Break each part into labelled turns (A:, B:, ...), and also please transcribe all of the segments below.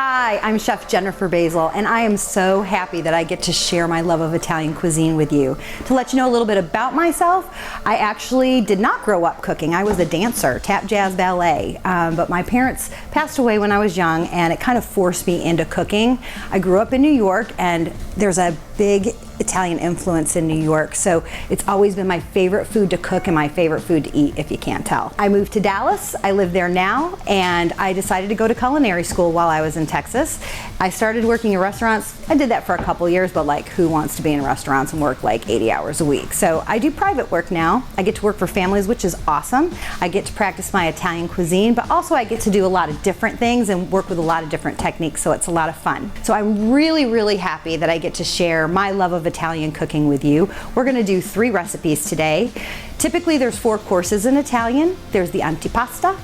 A: Hi, I'm Chef Jennifer Basil, and I am so happy that I get to share my love of Italian cuisine with you. To let you know a little bit about myself, I actually did not grow up cooking. I was a dancer, tap, jazz, ballet, but my parents passed away when I was young, and it kind of forced me into cooking. I grew up in New York, and there's a big Italian influence in New York, so it's always been my favorite food to cook and my favorite food to eat, if you can't tell. I moved to Dallas, I live there now, and I decided to go to culinary school while I was in Texas. I started working in restaurants. I did that for a couple years, but like, who wants to be in restaurants and work like 80 hours a week? So I do private work now. I get to work for families, which is awesome. I get to practice my Italian cuisine, but also I get to do a lot of different things and work with a lot of different techniques, so it's a lot of fun. So I'm really, really happy that I get to share my love of Italian cooking with you. We're gonna do 3 recipes today. Typically there's 4 courses in Italian. There's the antipasta,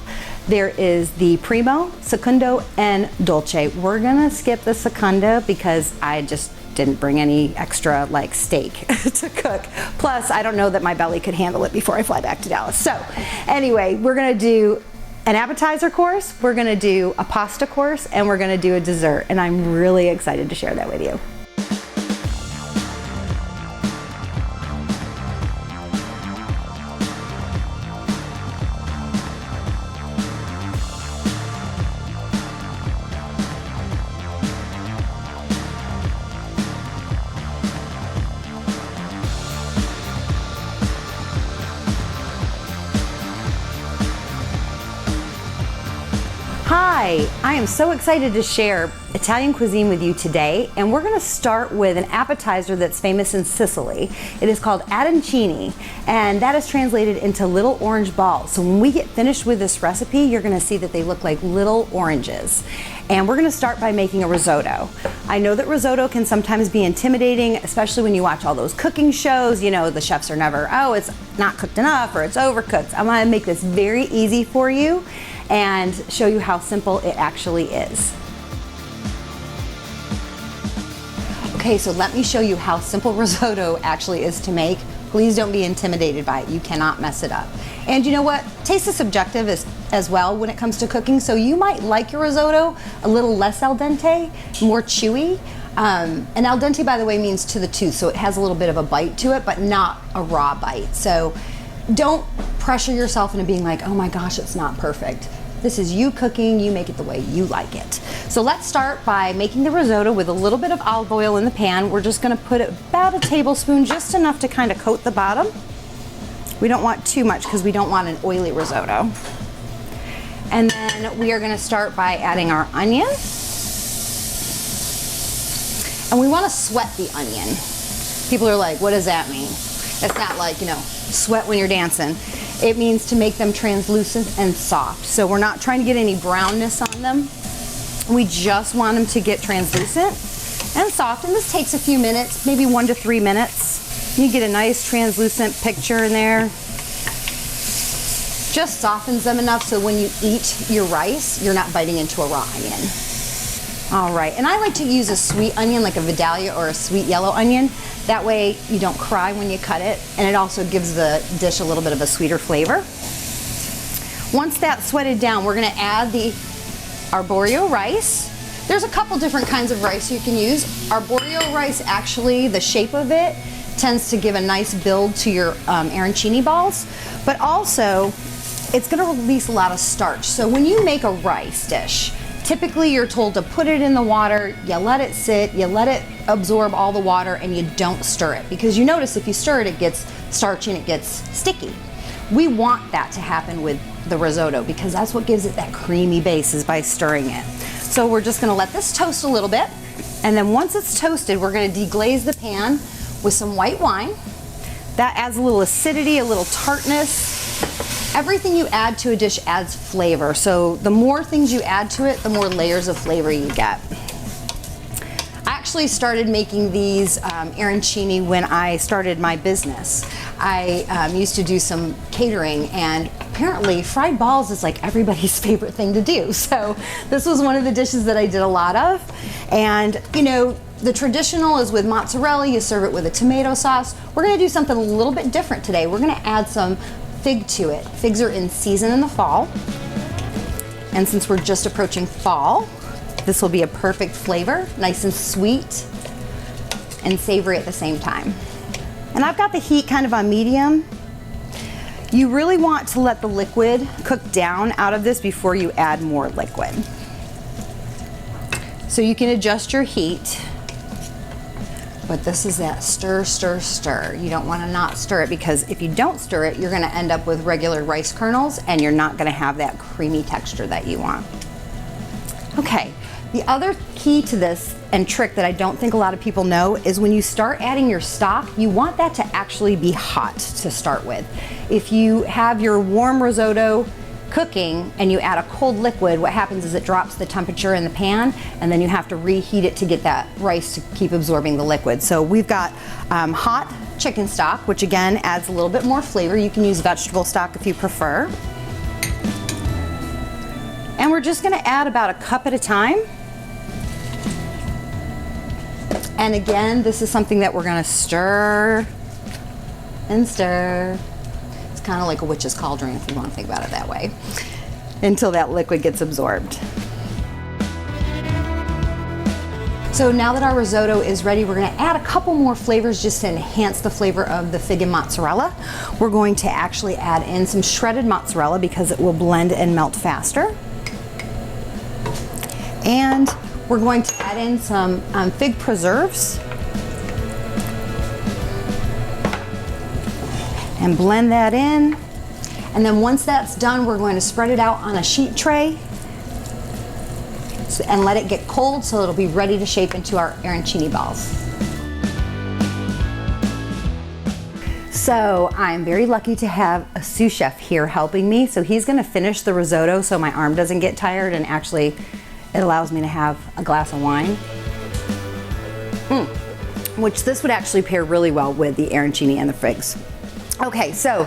A: there is the primo, secondo, and dolce. We're gonna skip the secondo because I just didn't bring any extra like steak to cook. Plus, I don't know that my belly could handle it before I fly back to Dallas. So anyway, we're gonna do an appetizer course, we're gonna do a pasta course, and we're gonna do a dessert. And I'm really excited to share that with you. Hi, I am so excited to share Italian cuisine with you today, and we're gonna start with an appetizer that's famous in Sicily. It is called arancini, and that is translated into little orange balls. So when we get finished with this recipe, you're gonna see that they look like little oranges. And we're gonna start by making a risotto. I know that risotto can sometimes be intimidating, especially when you watch all those cooking shows. You know, the chefs are never, oh, it's not cooked enough or it's overcooked. I'm gonna make this very easy for you and show you how simple it actually is. Okay, so let me show you how simple risotto actually is to make. Please don't be intimidated by it. You cannot mess it up. And you know what? Taste is subjective as well when it comes to cooking, so you might like your risotto a little less al dente, more chewy. And al dente, by the way, means to the tooth, so it has a little bit of a bite to it, but not a raw bite. So don't pressure yourself into being like, oh my gosh, it's not perfect. This is you cooking, you make it the way you like it. So let's start by making the risotto with a little bit of olive oil in the pan. We're just gonna put about a tablespoon, just enough to kind of coat the bottom. We don't want too much because we don't want an oily risotto. And then we are gonna start by adding our onion. And we wanna sweat the onion. People are like, what does that mean? It's not like, you know, sweat when you're dancing. It means to make them translucent and soft. So we're not trying to get any brownness on them. We just want them to get translucent and soft. And this takes a few minutes, maybe 1 to 3 minutes. You get a nice translucent picture in there. Just softens them enough so when you eat your rice, you're not biting into a raw onion. All right, and I like to use a sweet onion, like a Vidalia or a sweet yellow onion. That way you don't cry when you cut it, and it also gives the dish a little bit of a sweeter flavor. Once that's sweated down, we're gonna add the arborio rice. There's a couple different kinds of rice you can use. Arborio rice, actually, the shape of it tends to give a nice build to your arancini balls, but also it's gonna release a lot of starch. So when you make a rice dish, typically you're told to put it in the water, you let it sit, you let it absorb all the water, and you don't stir it. Because you notice if you stir it, it gets starchy and it gets sticky. We want that to happen with the risotto because that's what gives it that creamy base, is by stirring it. So we're just gonna let this toast a little bit, and then once it's toasted, we're gonna deglaze the pan with some white wine. That adds a little acidity, a little tartness. Everything you add to a dish adds flavor, so the more things you add to it, the more layers of flavor you get. I actually started making these arancini when I started my business. I used to do some catering, and apparently fried balls is like everybody's favorite thing to do. So this was one of the dishes that I did a lot of. And you know, the traditional is with mozzarella, you serve it with a tomato sauce. We're gonna do something a little bit different today. We're gonna add some fig to it. Figs are in season in the fall. And since we're just approaching fall, This will be a perfect flavor, nice and sweet and savory at the same time. And I've got the heat kind of on medium. You really want to let the liquid cook down out of this before you add more liquid. So you can adjust your heat, but this is that stir, stir, stir. You don't want to not stir it, because if you don't stir it, you're going to end up with regular rice kernels and you're not going to have that creamy texture that you want. Okay, the other key to this and trick that I don't think a lot of people know is when you start adding your stock, you want that to actually be hot to start with. If you have your warm risotto cooking and you add a cold liquid, what happens is it drops the temperature in the pan, and then you have to reheat it to get that rice to keep absorbing the liquid. So we've got hot chicken stock, which again adds a little bit more flavor. You can use vegetable stock if you prefer. And we're just gonna add about a cup at a time. And again, this is something that we're gonna stir and stir. It's kind of like a witch's cauldron, if you want to think about it that way, until that liquid gets absorbed. So now that our risotto is ready, we're gonna add a couple more flavors just to enhance the flavor of the fig and mozzarella. We're going to actually add in some shredded mozzarella because it will blend and melt faster. And we're going to add in some fig preserves and blend that in. And then once that's done, we're going to spread it out on a sheet tray and let it get cold so it'll be ready to shape into our arancini balls. So I'm very lucky to have a sous chef here helping me. So he's gonna finish the risotto so my arm doesn't get tired, and actually it allows me to have a glass of wine. Which this would actually pair really well with the arancini and the figs. Okay, so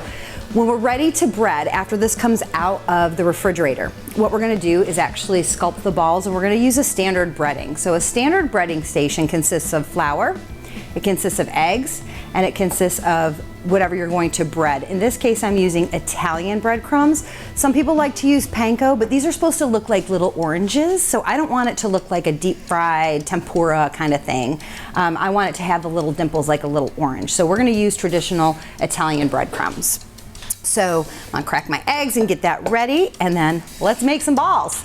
A: when we're ready to bread, after this comes out of the refrigerator, what we're gonna do is actually sculpt the balls, and we're gonna use a standard breading. So a standard breading station consists of flour, it consists of eggs, and it consists of whatever you're going to bread. In this case, I'm using Italian breadcrumbs. Some people like to use panko, but these are supposed to look like little oranges, so I don't want it to look like a deep fried tempura kind of thing. I want it to have the little dimples like a little orange. So we're gonna use traditional Italian breadcrumbs. So I'm gonna crack my eggs and get that ready, and then let's make some balls.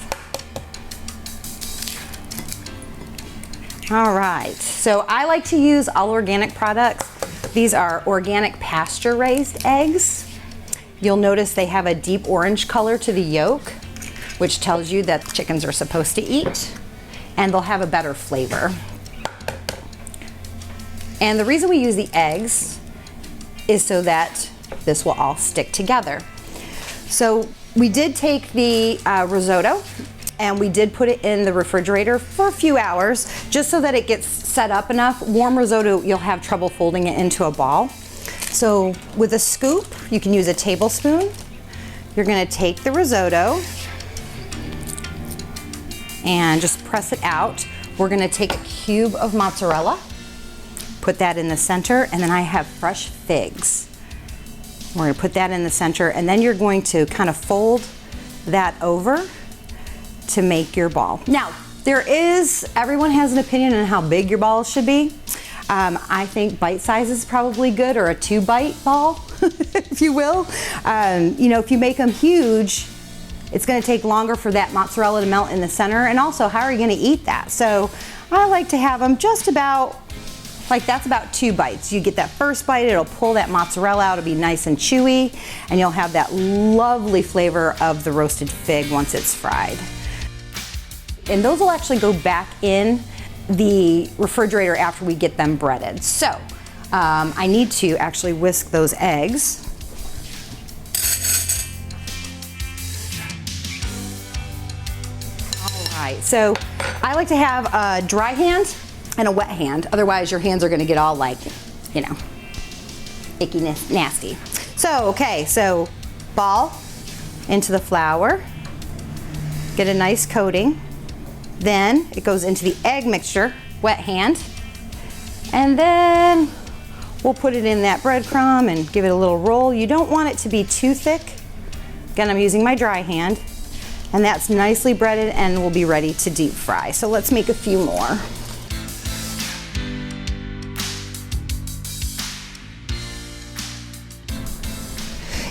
A: All right, so I like to use all organic products. These are organic pasture-raised eggs. You'll notice they have a deep orange color to the yolk, which tells you that chickens are supposed to eat, and they'll have a better flavor. And the reason we use the eggs is so that this will all stick together. So we did take the risotto and we did put it in the refrigerator for a few hours just so that it gets set up enough. Warm risotto, you'll have trouble folding it into a ball. So with a scoop, you can use a tablespoon. You're gonna take the risotto and just press it out. We're gonna take a cube of mozzarella, put that in the center, and then I have fresh figs. We're gonna put that in the center, and then you're going to kind of fold that over to make your ball. Now, everyone has an opinion on how big your balls should be. I think bite size is probably good, or a 2-bite ball, if you will. You know, if you make them huge, it's gonna take longer for that mozzarella to melt in the center, and also, how are you gonna eat that? So I like to have them just about, like that's about 2 bites. You get that first bite, it'll pull that mozzarella out, it'll be nice and chewy, and you'll have that lovely flavor of the roasted fig once it's fried. And those will actually go back in the refrigerator after we get them breaded. So I need to actually whisk those eggs. All right, so I like to have a dry hand and a wet hand. Otherwise your hands are gonna get all like, you know, icky, nasty. So, okay, so ball into the flour, get a nice coating. Then it goes into the egg mixture, wet hand, and then we'll put it in that breadcrumb and give it a little roll. You don't want it to be too thick. Again, I'm using my dry hand. And that's nicely breaded and will be ready to deep fry. So let's make a few more.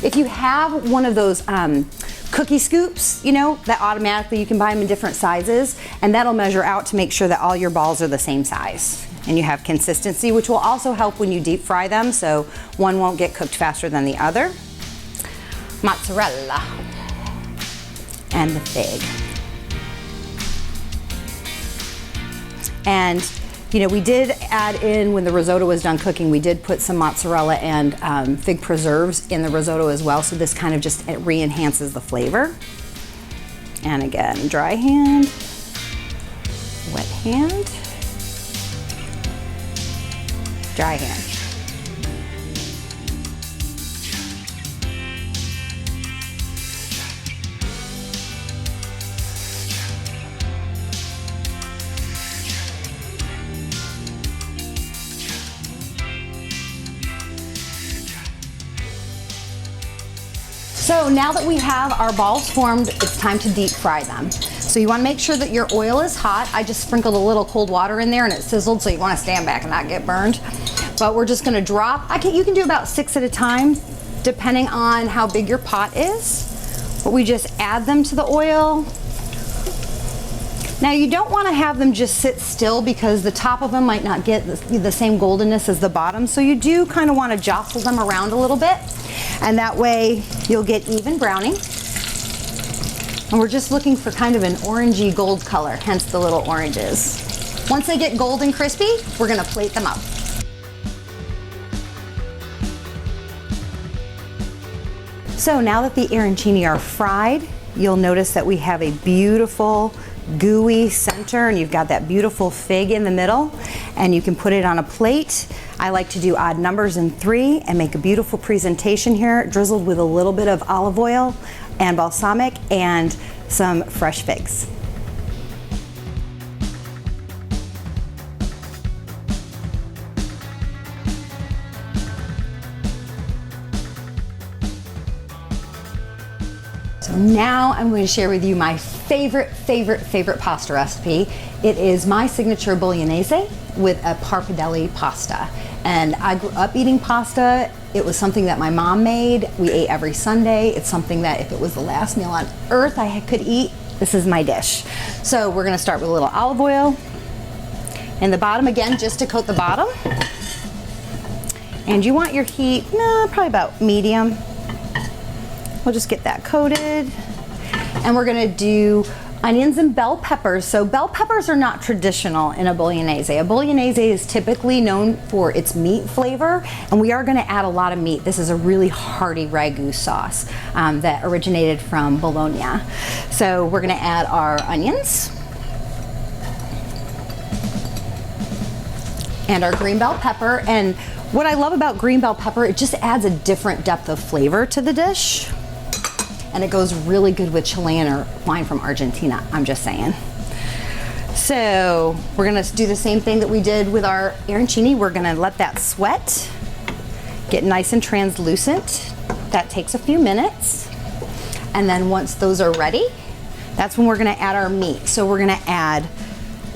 A: If you have one of those cookie scoops, you know, that automatically you can buy them in different sizes, and that'll measure out to make sure that all your balls are the same size. And you have consistency, which will also help when you deep fry them, so one won't get cooked faster than the other. Mozzarella and the fig. And you know, we did add in, when the risotto was done cooking, we did put some mozzarella and fig preserves in the risotto as well, so this kind of just re-enhances the flavor. And again, dry hand, wet hand, dry hand. So now that we have our balls formed, it's time to deep fry them. So you want to make sure that your oil is hot. I just sprinkled a little cold water in there and it sizzled, so you want to stand back and not get burned. But we're just going to drop, you can do about 6 at a time, depending on how big your pot is. But we just add them to the oil. Now you don't want to have them just sit still, because the top of them might not get the same goldenness as the bottom. So you do kind of want to jostle them around a little bit, and that way you'll get even browning. And we're just looking for kind of an orangey gold color, hence the little oranges. Once they get golden crispy, we're going to plate them up. So now that the arancini are fried, you'll notice that we have a beautiful gooey center, and you've got that beautiful fig in the middle, and you can put it on a plate. I like to do odd numbers in 3 and make a beautiful presentation here, drizzled with a little bit of olive oil and balsamic and some fresh figs. So now I'm going to share with you my favorite pasta recipe. It is my signature bolognese with a parpadelli pasta. And I grew up eating pasta. It was something that my mom made. We ate every Sunday. It's something that if it was the last meal on earth I could eat, this is my dish. So we're going to start with a little olive oil in the bottom, again, just to coat the bottom. And you want your heat, probably about medium. We'll just get that coated. And we're gonna do onions and bell peppers. So bell peppers are not traditional in a bolognese. A bolognese is typically known for its meat flavor, and we are gonna add a lot of meat. This is a really hearty ragu sauce that originated from Bologna. So we're gonna add our onions and our green bell pepper. And what I love about green bell pepper, it just adds a different depth of flavor to the dish. And it goes really good with Chilean or wine from Argentina, I'm just saying. So we're gonna do the same thing that we did with our arancini. We're gonna let that sweat, get nice and translucent. That takes a few minutes. And then once those are ready, that's when we're gonna add our meat. So we're gonna add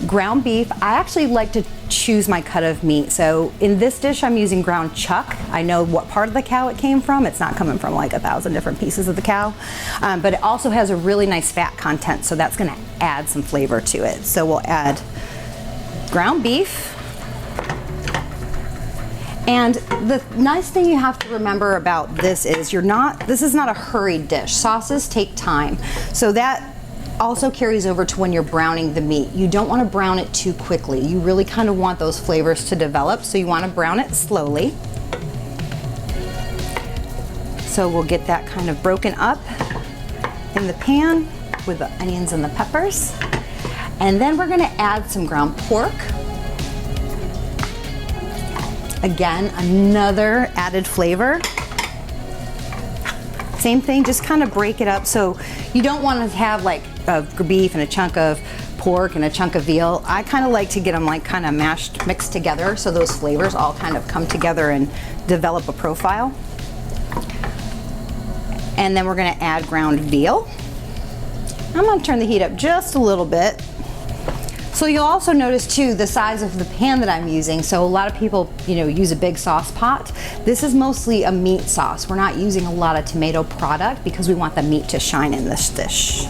A: ground beef. I actually like to choose my cut of meat. So in this dish, I'm using ground chuck. I know what part of the cow it came from. It's not coming from like 1,000 different pieces of the cow, but it also has a really nice fat content, so that's gonna add some flavor to it. So we'll add ground beef. And the nice thing you have to remember about this is this is not a hurried dish. Sauces take time. So that also carries over to when you're browning the meat. You don't want to brown it too quickly. You really kind of want those flavors to develop, so you want to brown it slowly. So we'll get that kind of broken up in the pan with the onions and the peppers. And then we're going to add some ground pork. Again, another added flavor. Same thing, just kind of break it up. So you don't want to have like a beef and a chunk of pork and a chunk of veal. I kind of like to get them like kind of mixed together, so those flavors all kind of come together and develop a profile. And then we're going to add ground veal. I'm gonna turn the heat up just a little bit. So you'll also notice too the size of the pan that I'm using. So a lot of people, use a big sauce pot. This is mostly a meat sauce. We're not using a lot of tomato product because we want the meat to shine in this dish.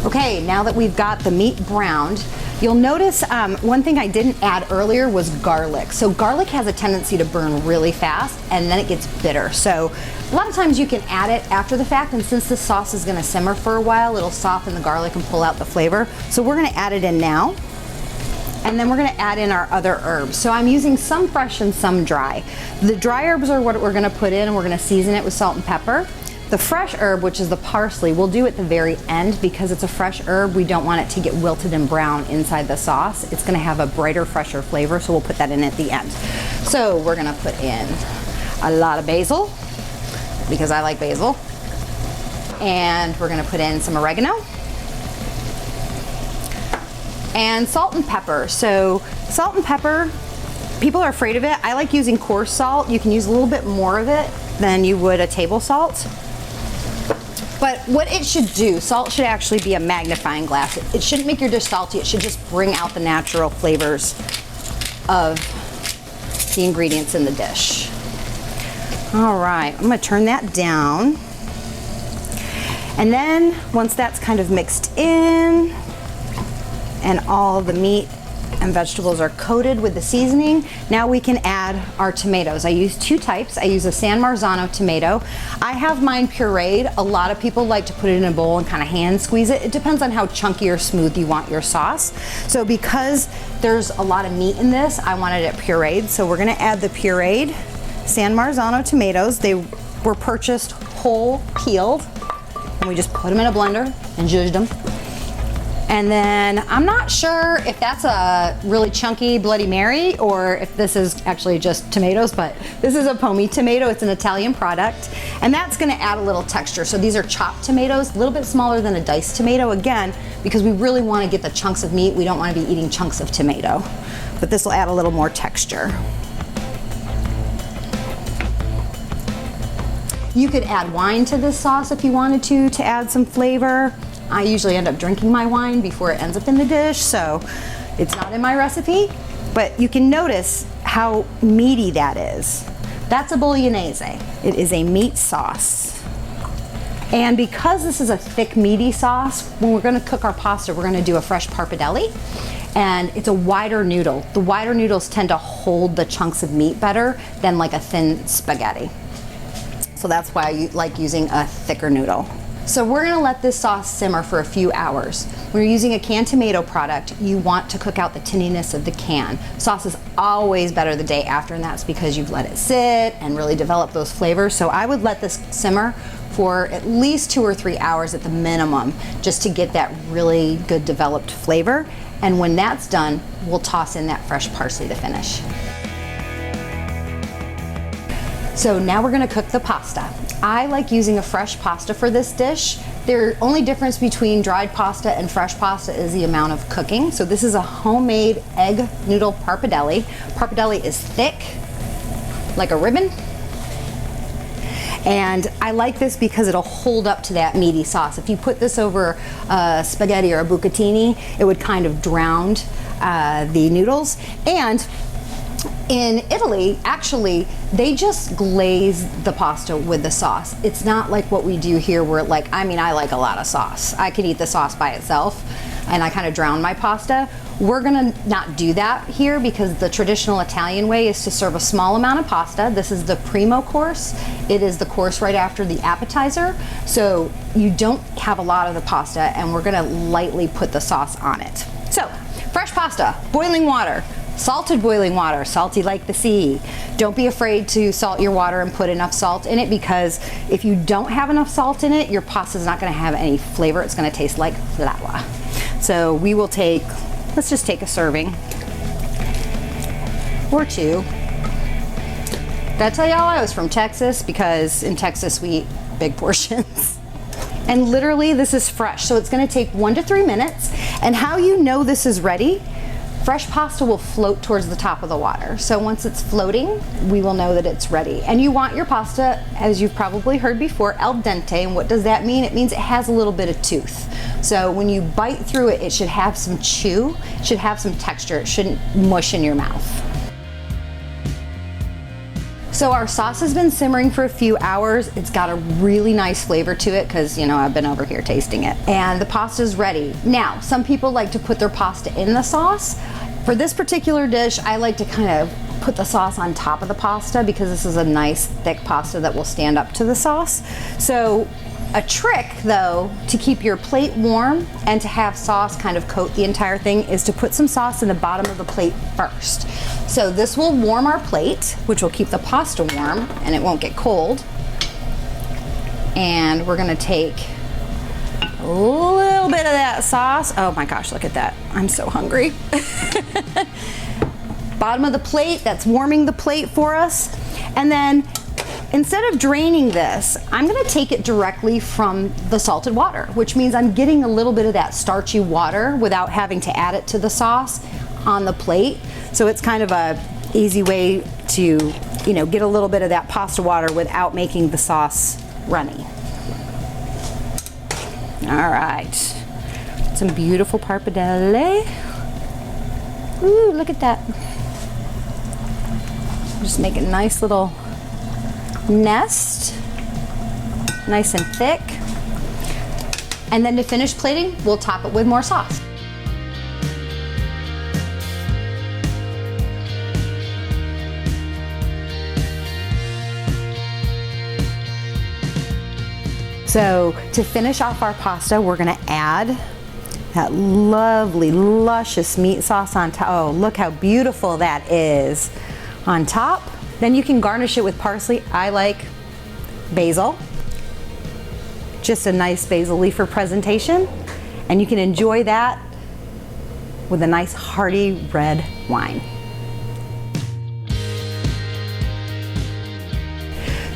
A: Okay, now that we've got the meat browned, you'll notice one thing I didn't add earlier was garlic. So garlic has a tendency to burn really fast and then it gets bitter. So a lot of times you can add it after the fact, and since this sauce is gonna simmer for a while, it'll soften the garlic and pull out the flavor. So we're gonna add it in now, and then we're gonna add in our other herbs. So I'm using some fresh and some dry. The dry herbs are what we're gonna put in, and we're gonna season it with salt and pepper. The fresh herb, which is the parsley, we'll do at the very end because it's a fresh herb. We don't want it to get wilted and brown inside the sauce. It's gonna have a brighter, fresher flavor, so we'll put that in at the end. So we're gonna put in a lot of basil, because I like basil. And we're gonna put in some oregano. And salt and pepper. So salt and pepper, people are afraid of it. I like using coarse salt. You can use a little bit more of it than you would a table salt. But what it should do, salt should actually be a magnifying glass. It shouldn't make your dish salty, it should just bring out the natural flavors of the ingredients in the dish. All right, I'm gonna turn that down. And then once that's kind of mixed in and all the meat and vegetables are coated with the seasoning, now we can add our tomatoes. I use two types. I use a San Marzano tomato. I have mine pureed. A lot of people like to put it in a bowl and kind of hand squeeze it. It depends on how chunky or smooth you want your sauce. So because there's a lot of meat in this, I wanted it pureed. So we're gonna add the pureed San Marzano tomatoes. They were purchased whole, peeled, and we just put them in a blender and zhuzhed them. And then I'm not sure if that's a really chunky Bloody Mary or if this is actually just tomatoes, but this is a Pomi tomato. It's an Italian product, and that's gonna add a little texture. So these are chopped tomatoes, a little bit smaller than a diced tomato, again, because we really wanna get the chunks of meat. We don't wanna be eating chunks of tomato, but this will add a little more texture. You could add wine to this sauce if you wanted to add some flavor. I usually end up drinking my wine before it ends up in the dish, so it's not in my recipe, but you can notice how meaty that is. That's a bolognese. It is a meat sauce. And because this is a thick, meaty sauce, when we're gonna cook our pasta, we're gonna do a fresh pappardelle, and it's a wider noodle. The wider noodles tend to hold the chunks of meat better than like a thin spaghetti. So that's why I like using a thicker noodle. So we're gonna let this sauce simmer for a few hours. When you're using a canned tomato product, you want to cook out the tinniness of the can. Sauce is always better the day after, and that's because you've let it sit and really develop those flavors. So I would let this simmer for at least 2 or 3 hours at the minimum, just to get that really good developed flavor. And when that's done, we'll toss in that fresh parsley to finish. So now we're gonna cook the pasta. I like using a fresh pasta for this dish. The only difference between dried pasta and fresh pasta is the amount of cooking. So this is a homemade egg noodle pappardelle. Pappardelle is thick, like a ribbon. And I like this because it'll hold up to that meaty sauce. If you put this over spaghetti or a bucatini, it would kind of drown the noodles. And in Italy, actually, they just glaze the pasta with the sauce. It's not like what we do here where I like a lot of sauce. I could eat the sauce by itself and I kind of drown my pasta. We're gonna not do that here because the traditional Italian way is to serve a small amount of pasta. This is the primo course. It is the course right after the appetizer. So you don't have a lot of the pasta, and we're gonna lightly put the sauce on it. So, fresh pasta, boiling water. Salted boiling water, salty like the sea. Don't be afraid to salt your water and put enough salt in it, because if you don't have enough salt in it, your pasta's not gonna have any flavor. It's gonna taste like flour. So we will take, let's just take a serving or two. Did I tell y'all I was from Texas? Because in Texas we eat big portions. And literally this is fresh, so it's gonna take 1 to 3 minutes. And how you know this is ready, fresh pasta will float towards the top of the water. So once it's floating, we will know that it's ready. And you want your pasta, as you've probably heard before, al dente. And what does that mean? It means it has a little bit of tooth. So when you bite through it, it should have some chew, it should have some texture. It shouldn't mush in your mouth. So our sauce has been simmering for a few hours. It's got a really nice flavor to it because, you know, I've been over here tasting it. And the pasta's ready. Now, some people like to put their pasta in the sauce. For this particular dish, I like to kind of put the sauce on top of the pasta because this is a nice thick pasta that will stand up to the sauce. So a trick, though, to keep your plate warm and to have sauce kind of coat the entire thing is to put some sauce in the bottom of the plate first. So this will warm our plate, which will keep the pasta warm and it won't get cold. And we're gonna take a little bit of that sauce. Oh my gosh, look at that. I'm so hungry. Bottom of the plate, that's warming the plate for us. And then instead of draining this, I'm gonna take it directly from the salted water, which means I'm getting a little bit of that starchy water without having to add it to the sauce on the plate. So it's kind of a easy way to, you know, get a little bit of that pasta water without making the sauce runny. All right, some beautiful pappardelle. Ooh, look at that. Just make a nice little nest, nice and thick. And then to finish plating, we'll top it with more sauce. So to finish off our pasta, we're gonna add that lovely, luscious meat sauce on top. Oh, look how beautiful that is on top. Then you can garnish it with parsley. I like basil. Just a nice basil leaf for presentation. And you can enjoy that with a nice hearty red wine.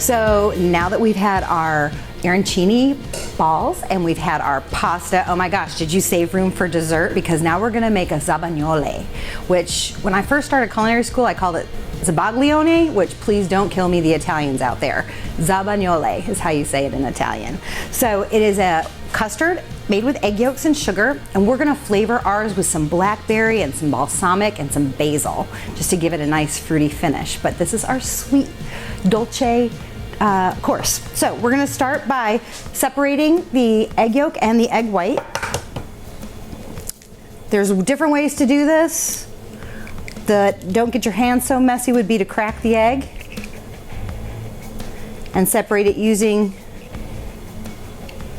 A: So now that we've had our arancini balls and we've had our pasta, oh my gosh, did you save room for dessert? Because now we're gonna make a zabagnole, which when I first started culinary school, I called it zabaglione, which please don't kill me, the Italians out there. Zabagnole is how you say it in Italian. So it is a custard made with egg yolks and sugar, and we're gonna flavor ours with some blackberry and some balsamic and some basil, just to give it a nice fruity finish. But this is our sweet, dolce course. So we're gonna start by separating the egg yolk and the egg white. There's different ways to do this. Don't get your hands so messy would be to crack the egg and separate it using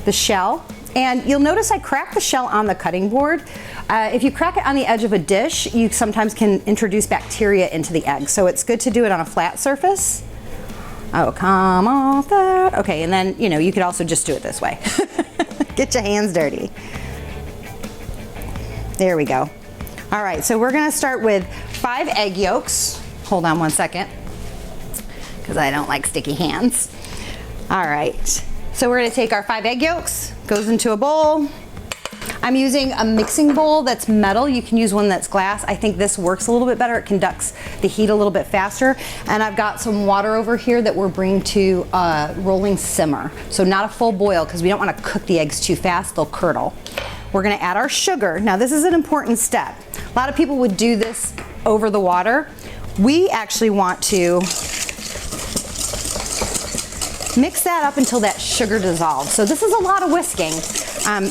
A: the shell. And you'll notice I crack the shell on the cutting board. If you crack it on the edge of a dish, you sometimes can introduce bacteria into the egg. So it's good to do it on a flat surface. Oh, come off that. Okay, and then, you know, you could also just do it this way. Get your hands dirty. There we go. All right, so we're gonna start with 5 egg yolks. Hold on one second, because I don't like sticky hands. All right, so we're gonna take our 5 egg yolks, goes into a bowl. I'm using a mixing bowl that's metal. You can use one that's glass. I think this works a little bit better. It conducts the heat a little bit faster. And I've got some water over here that we're bringing to a rolling simmer. So not a full boil, because we don't want to cook the eggs too fast, they'll curdle. We're gonna add our sugar. Now this is an important step. A lot of people would do this over the water. We actually want to mix that up until that sugar dissolves. So this is a lot of whisking.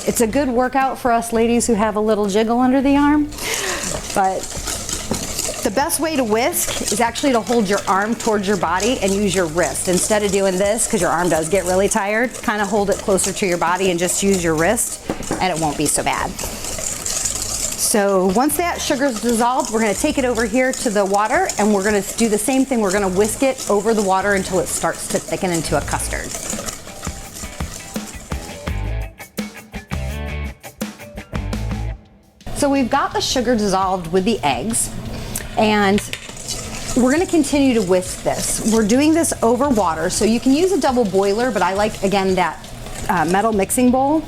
A: It's a good workout for us ladies who have a little jiggle under the arm. But the best way to whisk is actually to hold your arm towards your body and use your wrist. Instead of doing this, because your arm does get really tired, kind of hold it closer to your body and just use your wrist, and it won't be so bad. So once that sugar's dissolved, we're gonna take it over here to the water, and we're gonna do the same thing. We're gonna whisk it over the water until it starts to thicken into a custard. So we've got the sugar dissolved with the eggs, and we're gonna continue to whisk this. We're doing this over water, so you can use a double boiler, but I like, again, that metal mixing bowl.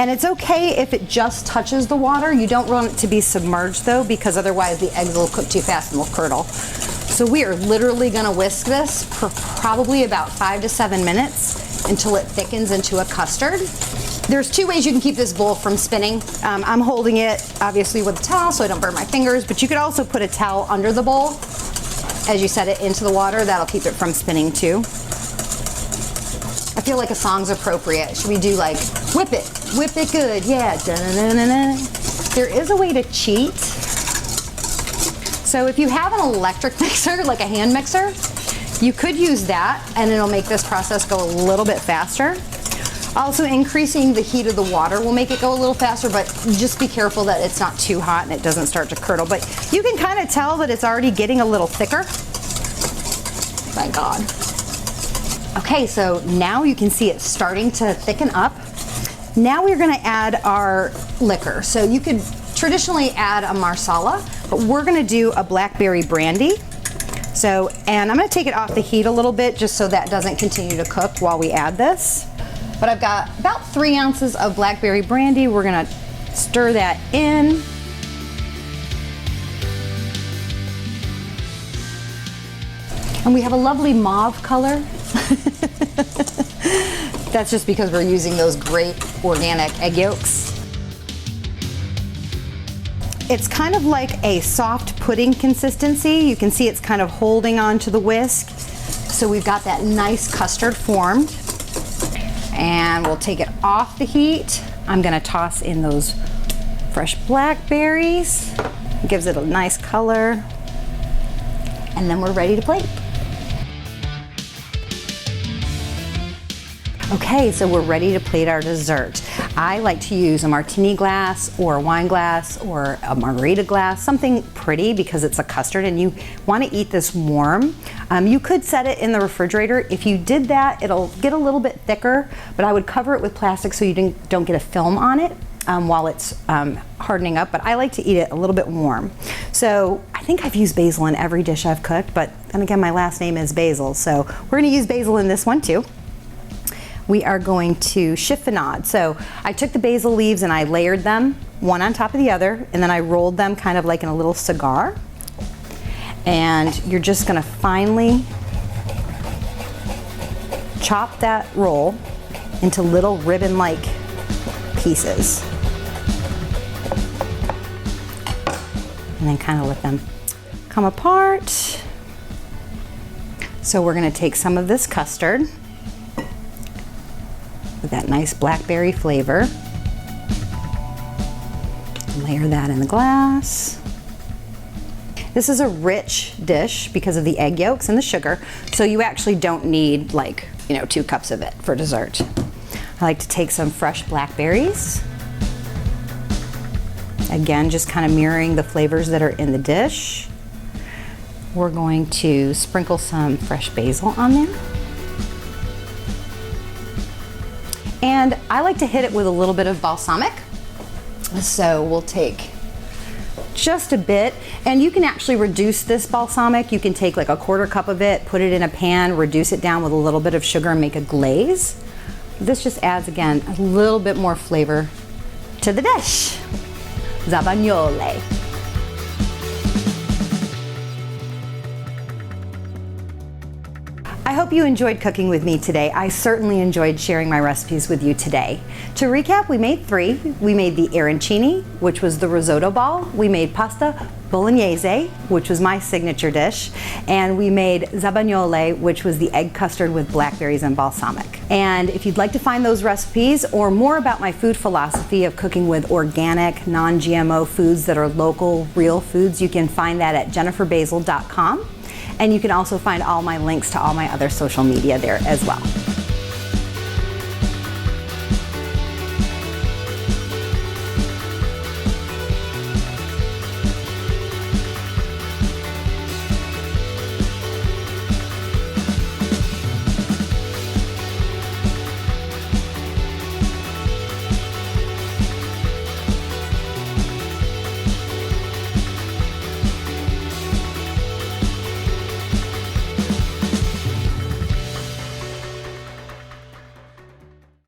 A: And it's okay if it just touches the water. You don't want it to be submerged though, because otherwise the eggs will cook too fast and will curdle. So we are literally gonna whisk this for probably about 5 to 7 minutes until it thickens into a custard. There's 2 ways you can keep this bowl from spinning. I'm holding it obviously with a towel so I don't burn my fingers, but you could also put a towel under the bowl as you set it into the water. That'll keep it from spinning too. I feel like a song's appropriate. Should we do like, whip it good, yeah, da-na-na-na-na. There is a way to cheat. So if you have an electric mixer, like a hand mixer, you could use that and it'll make this process go a little bit faster. Also, increasing the heat of the water will make it go a little faster, but just be careful that it's not too hot and it doesn't start to curdle. But you can kind of tell that it's already getting a little thicker. Thank God. Okay, so now you can see it starting to thicken up. Now we're gonna add our liquor. So you could traditionally add a marsala, but we're gonna do a blackberry brandy. So, and I'm gonna take it off the heat a little bit just so that doesn't continue to cook while we add this. But I've got about 3 ounces of blackberry brandy. We're gonna stir that in. And we have a lovely mauve color. That's just because we're using those great organic egg yolks. It's kind of like a soft pudding consistency. You can see it's kind of holding on to the whisk. So we've got that nice custard formed. And we'll take it off the heat. I'm gonna toss in those fresh blackberries. It gives it a nice color. And then we're ready to plate. Okay, so we're ready to plate our dessert. I like to use a martini glass or a wine glass or a margarita glass, something pretty because it's a custard and you want to eat this warm. You could set it in the refrigerator. If you did that, it'll get a little bit thicker, but I would cover it with plastic so you don't get a film on it while it's hardening up, but I like to eat it a little bit warm. So I think I've used basil in every dish I've cooked, but then again, my last name is Basil, so we're gonna use basil in this one too. We are going to chiffonade. So I took the basil leaves and I layered them one on top of the other, and then I rolled them kind of like in a little cigar. And you're just gonna finely chop that roll into little ribbon-like pieces. And then kind of let them come apart. So we're gonna take some of this custard with that nice blackberry flavor. Layer that in the glass. This is a rich dish because of the egg yolks and the sugar, so you actually don't need 2 cups of it for dessert. I like to take some fresh blackberries. Again, just kind of mirroring the flavors that are in the dish. We're going to sprinkle some fresh basil on there. And I like to hit it with a little bit of balsamic. So we'll take just a bit, and you can actually reduce this balsamic. You can take like a 1/4 cup of it, put it in a pan, reduce it down with a little bit of sugar and make a glaze. This just adds, again, a little bit more flavor to the dish. Zabagnole. I hope you enjoyed cooking with me today. I certainly enjoyed sharing my recipes with you today. To recap, we made 3. We made the arancini, which was the risotto ball. We made pasta bolognese, which was my signature dish. And we made zabagnole, which was the egg custard with blackberries and balsamic. And if you'd like to find those recipes or more about my food philosophy of cooking with organic, non-GMO foods that are local, real foods, you can find that at jenniferbasil.com. And you can also find all my links to all my other social media there as well.